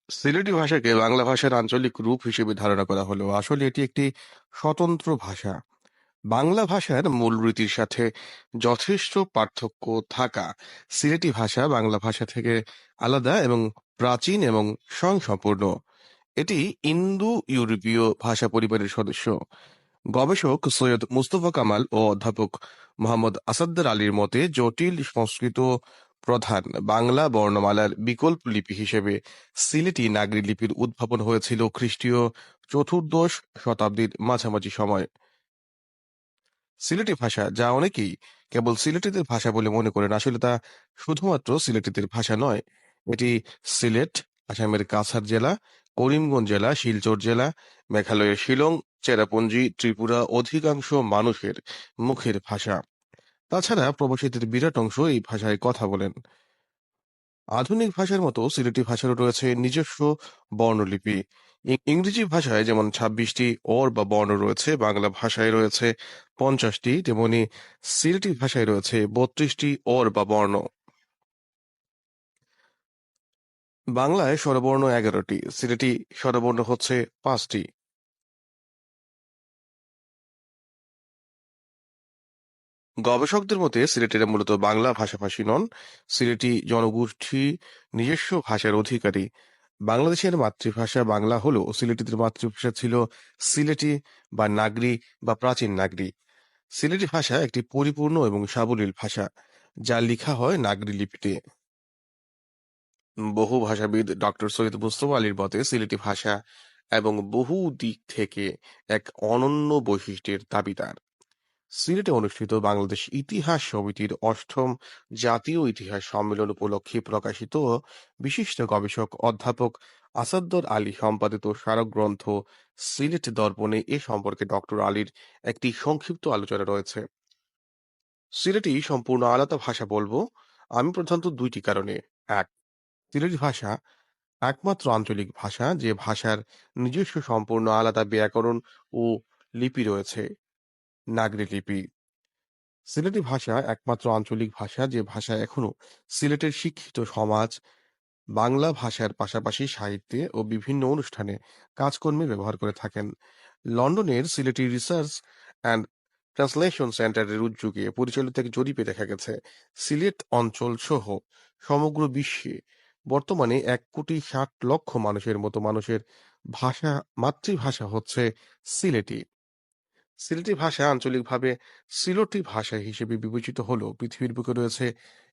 সিলেটি ভাষাকে বাংলা ভাষার আঞ্চলিক রূপ হিসেবে ধারণা করা হলেও আসলে এটি একটি স্বতন্ত্র ভাষা। বাংলা ভাষার মূল রীতির সাথে যথেষ্ট পার্থক্য থাকা সিলেটি ভাষা বাংলা ভাষা থেকে আলাদা এবং প্রাচীন এবং স্বয়ংসম্পূর্ণ। এটি ইন্দো ইউরোপীয় ভাষা পরিবারের সদস্য। গবেষক সৈয়দ মুস্তফা কামাল ও অধ্যাপক মোহাম্মদ আসাদ্দার আলীর মতে জটিল সংস্কৃত প্রধান বাংলা বর্ণমালার বিকল্প লিপি হিসেবে সিলেটি নাগরি লিপির উদ্ভাবন হয়েছিল খ্রিস্টীয় চতুর্দশ শতাব্দীর মাঝামাঝি সময়। সিলেটি ভাষা, যা অনেকেই কেবল সিলেটিদের ভাষা বলে মনে করেন, আসলে তা শুধুমাত্র সিলেটিদের ভাষা নয়। এটি সিলেট, আসামের কাছাড় জেলা, করিমগঞ্জ জেলা, শিলচর জেলা, মেঘালয়ের শিলং, চেরাপুঞ্জি, ত্রিপুরা অধিকাংশ মানুষের মুখের ভাষা। তাছাড়া প্রবাসীদের বিরাট অংশ এই ভাষায় কথা বলেন। আধুনিক ভাষার মতো সিলেটি ভাষারও রয়েছে নিজস্ব বর্ণলিপি। ইংরেজি ভাষায় যেমন ২৬টি অর বা বর্ণ রয়েছে, বাংলা ভাষায় রয়েছে ৫০টি, তেমনি সিলেটি ভাষায় রয়েছে ৩২টি অর বা বর্ণ। বাংলায় স্বরবর্ণ ১১টি, সিলেটি স্বরবর্ণ হচ্ছে ৫টি। গবেষকদের মতে সিলেটিরা মূলত বাংলা ভাষাভাষী নন। সিলেটি জনগোষ্ঠী নিজস্ব ভাষার অধিকারী। বাংলাদেশের মাতৃভাষা বাংলা হলেও সিলেটিদের মাতৃভাষা ছিল সিলেটি বা নাগরি বা প্রাচীন নাগরি। সিলেটি ভাষা একটি পরিপূর্ণ এবং সাবলীল ভাষা, যা লেখা হয় নাগরি লিপিতে। বহু ভাষাবিদ ডক্টর সৈয়দ মুস্তফা আলীর মতে সিলেটি ভাষা এবং বহু দিক থেকে এক অনন্য বৈশিষ্ট্যের দাবিদার। সিলেটে অনুষ্ঠিত বাংলাদেশ ইতিহাস সমিতির অষ্টম জাতীয় ইতিহাস সম্মেলন উপলক্ষে প্রকাশিত বিশিষ্ট গবেষক অধ্যাপক আসাদ্দর আলী সম্পাদিত স্মারক গ্রন্থ সিলেট দর্পণে এ সম্পর্কে ডক্টর আলীর একটি সংক্ষিপ্ত আলোচনা রয়েছে। সিলেটি সম্পূর্ণ আলাদা ভাষা বলবো আমি প্রধানত দুইটি কারণে। এক, সিলেটি ভাষা একমাত্র আঞ্চলিক ভাষা যে ভাষার নিজস্ব সম্পূর্ণ আলাদা ব্যাকরণ ও লিপি রয়েছে, নাগরি লিপি। সিলেটি ভাষা একমাত্র আঞ্চলিক ভাষা যে ভাষা এখনো সিলেটের শিক্ষিত সমাজ বাংলা ভাষার পাশাপাশি সাহিত্যে ও বিভিন্ন অনুষ্ঠানে কাজকর্মে ব্যবহার করে থাকেন। লন্ডনের সিলেটি রিসার্চ অ্যান্ড ট্রান্সলেশন সেন্টারের উদ্যোগে পরিচালিত এক জরিপে দেখা গেছে সিলেট অঞ্চল সহ সমগ্র বিশ্বে বর্তমানে ১,৬০,০০,০০০ মানুষের মতো মানুষের ভাষা মাতৃভাষা হচ্ছে সিলেটি। সিলেটি ভাষা আঞ্চলিকভাবে সিলটি ভাষা হিসেবে বিবেচিত হলেও পৃথিবীর বুকে রয়েছে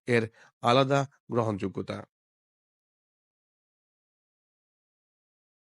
এর আলাদা গ্রহণযোগ্যতা।